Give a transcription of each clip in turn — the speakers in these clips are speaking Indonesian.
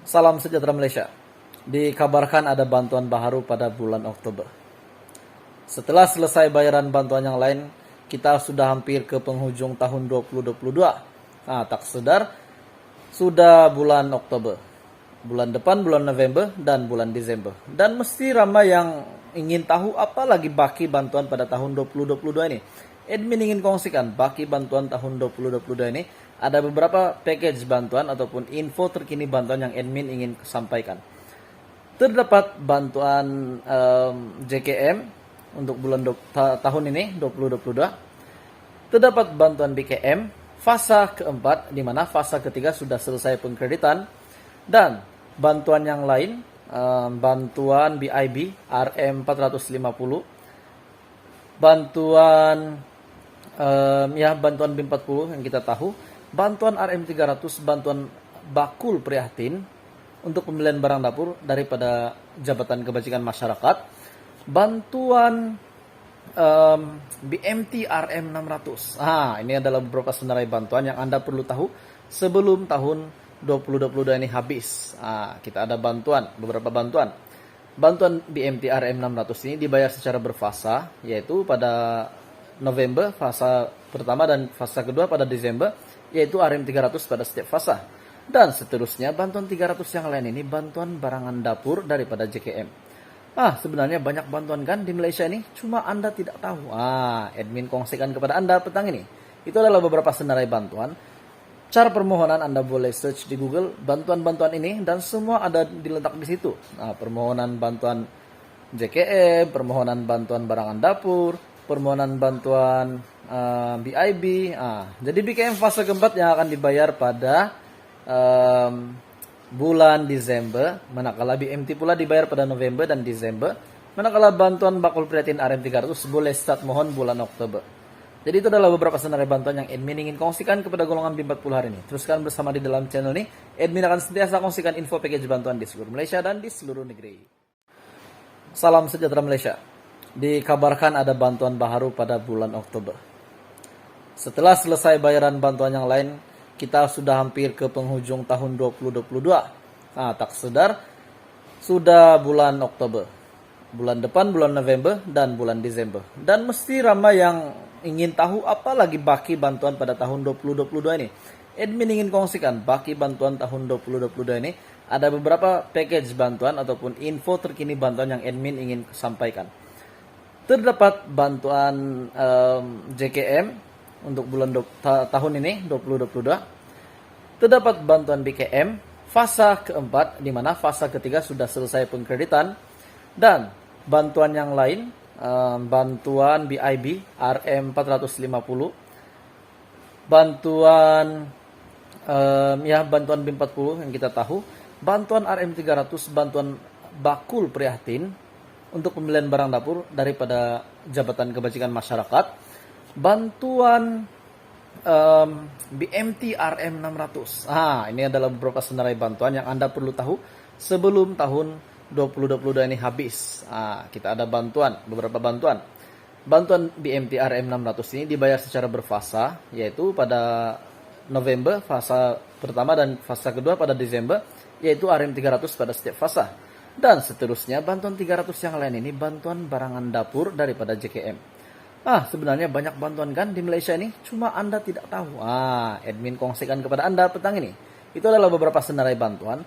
Salam sejahtera Malaysia. Dikabarkan ada bantuan baru pada bulan Oktober. Setelah selesai bayaran bantuan yang lain, kita sudah hampir ke penghujung tahun 2022. Nah, tak sedar, sudah bulan Oktober. Bulan depan bulan November dan bulan Desember. Dan mesti ramai yang ingin tahu apa lagi baki bantuan pada tahun 2022 ini. Admin ingin kongsikan baki bantuan tahun 2022 ini. Ada beberapa package bantuan ataupun info terkini bantuan yang admin ingin sampaikan. Terdapat bantuan JKM untuk bulan tahun ini 2022. Terdapat bantuan BKM fasa keempat, di mana fasa ketiga sudah selesai pengkreditan, dan bantuan yang lain, bantuan BIB RM450, bantuan bantuan B40 yang kita tahu, bantuan RM300, bantuan bakul prihatin untuk pembelian barang dapur daripada Jabatan Kebajikan Masyarakat, bantuan BMT RM600. Ini adalah beberapa senarai bantuan yang Anda perlu tahu sebelum tahun 2022 ini habis. Kita ada beberapa bantuan. Bantuan BMT RM600 ini dibayar secara berfasa, yaitu pada November fasa pertama dan fasa kedua pada Desember, yaitu RM300 pada setiap fasa. Dan seterusnya bantuan 300 yang lain ini bantuan barangan dapur daripada JKM. Sebenarnya banyak bantuan kan di Malaysia ini, cuma Anda tidak tahu. Admin kongsikan kepada Anda petang ini. Itu adalah beberapa senarai bantuan. Cara permohonan Anda boleh search di Google bantuan-bantuan ini dan semua ada diletak di situ. Permohonan bantuan JKM, permohonan bantuan barangan dapur, permohonan bantuan BIB. Jadi BKM fase keempat yang akan dibayar pada bulan Desember, manakala BMT pula dibayar pada November dan Desember, manakala bantuan bakul prihatin RM300 boleh start mohon bulan Oktober. Jadi itu adalah beberapa senarai bantuan yang admin ingin kongsikan kepada golongan B40 hari ini. Teruskan bersama di dalam channel ini. Admin akan sentiasa kongsikan info package bantuan di seluruh Malaysia dan di seluruh negeri. Salam sejahtera Malaysia. Dikabarkan ada bantuan baru pada bulan Oktober. Setelah selesai bayaran bantuan yang lain, kita sudah hampir ke penghujung tahun 2022. Tak sedar, sudah bulan Oktober. Bulan depan bulan November dan bulan Desember. Dan mesti ramai yang ingin tahu apa lagi baki bantuan pada tahun 2022 ini. Admin ingin kongsikan baki bantuan tahun 2022 ini. Ada beberapa package bantuan ataupun info terkini bantuan yang admin ingin sampaikan. Terdapat bantuan JKM untuk bulan tahun ini 2022. Terdapat bantuan BKM fasa keempat, di mana fasa ketiga sudah selesai pengkreditan, dan bantuan yang lain, bantuan BIB RM450, bantuan bantuan B40 yang kita tahu, bantuan RM300, bantuan bakul prihatin untuk pembelian barang dapur daripada Jabatan Kebajikan Masyarakat, bantuan BMT RM600. Ini adalah beberapa senarai bantuan yang Anda perlu tahu sebelum tahun 2022 ini habis. Kita ada beberapa bantuan. Bantuan BMT RM600 ini dibayar secara berfasa, yaitu pada November fasa pertama dan fasa kedua pada Desember, yaitu RM300 pada setiap fasa. Dan seterusnya bantuan 300 yang lain ini bantuan barangan dapur daripada JKM. Sebenarnya banyak bantuan kan di Malaysia ini, cuma Anda tidak tahu. Admin kongsikan kepada Anda petang ini. Itu adalah beberapa senarai bantuan.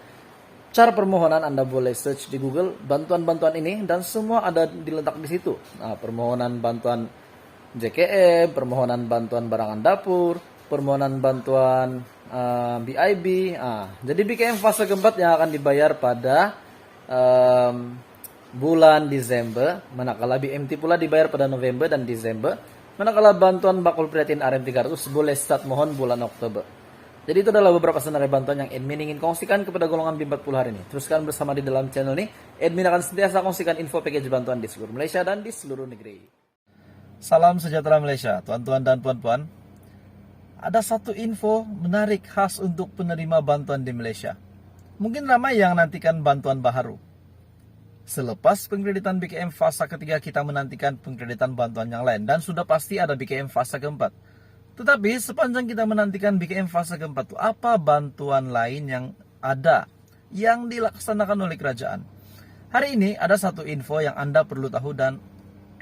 Cara permohonan Anda boleh search di Google bantuan-bantuan ini dan semua ada diletak di situ. Permohonan bantuan JKM, permohonan bantuan barangan dapur, permohonan bantuan BIB. Jadi BKM fase keempat yang akan dibayar pada bulan Desember, manakala BMT pula dibayar pada November dan Desember, manakala bantuan bakul prihatin RM300 boleh start mohon bulan Oktober. Jadi itu adalah beberapa senarai bantuan yang admin ingin kongsikan kepada golongan B40 hari ini. Teruskan bersama di dalam channel ini. Admin akan sentiasa kongsikan info package bantuan di seluruh Malaysia dan di seluruh negeri. Salam sejahtera Malaysia, tuan-tuan dan puan-puan. Ada satu info menarik khas untuk penerima bantuan di Malaysia. Mungkin ramai yang nantikan bantuan baharu. Selepas pengkreditan BKM fasa ketiga, kita menantikan pengkreditan bantuan yang lain. Dan sudah pasti ada BKM fasa keempat. Tetapi sepanjang kita menantikan BKM fase keempat, apa bantuan lain yang ada yang dilaksanakan oleh kerajaan. Hari ini ada satu info yang Anda perlu tahu dan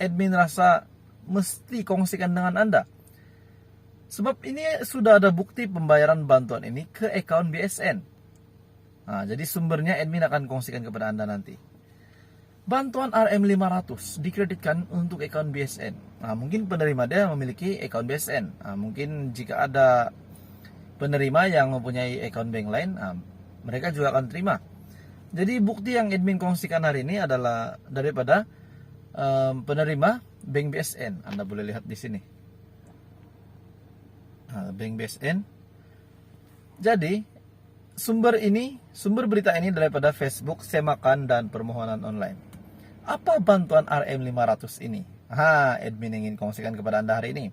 admin rasa mesti kongsikan dengan Anda. Sebab ini sudah ada bukti pembayaran bantuan ini ke account BSN. Nah, jadi sumbernya admin akan kongsikan kepada Anda nanti. Bantuan RM500 dikreditkan untuk account BSN. Nah, mungkin penerima dia memiliki account BSN. Nah, mungkin jika ada penerima yang mempunyai account bank lain, mereka juga akan terima. Jadi bukti yang admin kongsikan hari ini adalah daripada penerima bank BSN. Anda boleh lihat di sini. Bank BSN. Jadi sumber berita ini daripada Facebook, Semakan, dan Permohonan Online. Apa bantuan RM500 ini? Admin ingin kongsikan kepada Anda hari ini.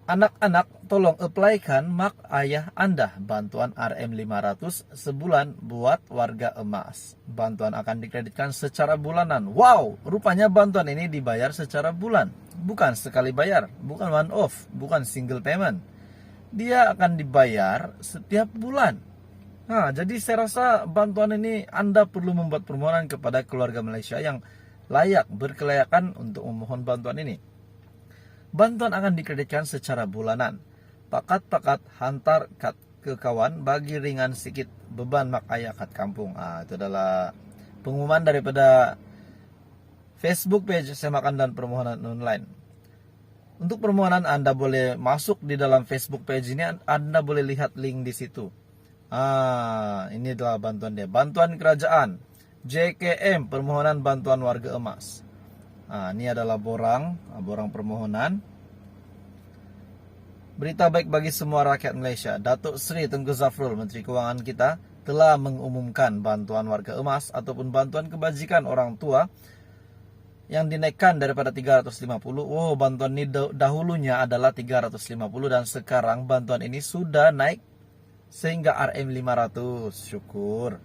Anak-anak, tolong apply-kan mak ayah Anda bantuan RM500 sebulan buat warga emas. Bantuan akan dikreditkan secara bulanan. Wow, rupanya bantuan ini dibayar secara bulan. Bukan sekali bayar, bukan one off, bukan single payment. Dia akan dibayar setiap bulan. Jadi saya rasa bantuan ini Anda perlu membuat permohonan kepada keluarga Malaysia yang layak, berkelayakan untuk memohon bantuan ini. Bantuan akan dikreditkan secara bulanan. Pakat-pakat hantar kat ke kawan bagi ringan sikit beban mak ayah kat kampung. Itu adalah pengumuman daripada Facebook page Semakan dan Permohonan Online. Untuk permohonan Anda boleh masuk di dalam Facebook page ini, Anda boleh lihat link di situ. Ini adalah bantuan dia. Bantuan kerajaan JKM, permohonan bantuan warga emas. Ini adalah borang permohonan. Berita baik bagi semua rakyat Malaysia. Datuk Seri Tengku Zafrul, Menteri Kewangan kita, telah mengumumkan bantuan warga emas ataupun bantuan kebajikan orang tua yang dinaikkan daripada 350. Bantuan ini dahulunya adalah 350 dan sekarang bantuan ini sudah naik sehingga RM500. Syukur.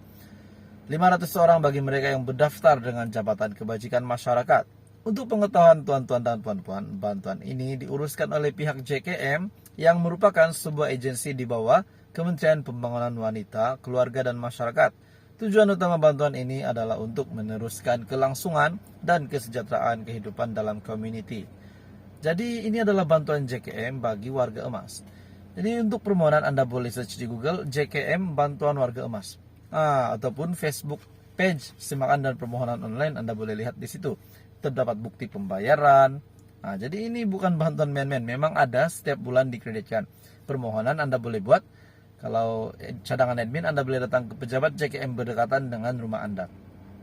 500 orang bagi mereka yang berdaftar dengan Jabatan Kebajikan Masyarakat. Untuk pengetahuan tuan-tuan dan puan-puan, bantuan ini diuruskan oleh pihak JKM yang merupakan sebuah agensi di bawah Kementerian Pembangunan Wanita, Keluarga dan Masyarakat. Tujuan utama bantuan ini adalah untuk meneruskan kelangsungan dan kesejahteraan kehidupan dalam komuniti. Jadi ini adalah bantuan JKM bagi warga emas. Jadi untuk permohonan Anda boleh search di Google JKM Bantuan Warga Emas. Ataupun Facebook page Semakan dan Permohonan Online, Anda boleh lihat di situ. Terdapat bukti pembayaran. Jadi ini bukan bantuan main-main, memang ada setiap bulan dikreditkan. Permohonan Anda boleh buat. Kalau cadangan admin, Anda boleh datang ke pejabat JKM berdekatan dengan rumah Anda.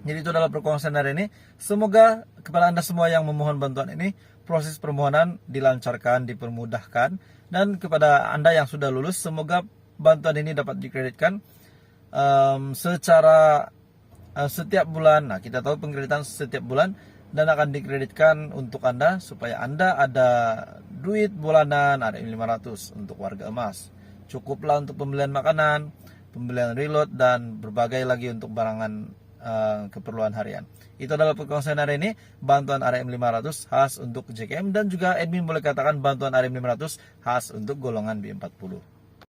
Jadi itu adalah perkongsian hari ini. Semoga kepada Anda semua yang memohon bantuan ini, proses permohonan dilancarkan, dipermudahkan. Dan kepada Anda yang sudah lulus, semoga bantuan ini dapat dikreditkan secara setiap bulan. Kita tahu pengkreditan setiap bulan dan akan dikreditkan untuk Anda supaya Anda ada duit bulanan RM500 untuk warga emas. Cukuplah untuk pembelian makanan, pembelian reload, dan berbagai lagi untuk barangan keperluan harian. Itu adalah perkongsian hari ini, bantuan RM500 khas untuk JKM, dan juga admin boleh katakan bantuan RM500 khas untuk golongan B40.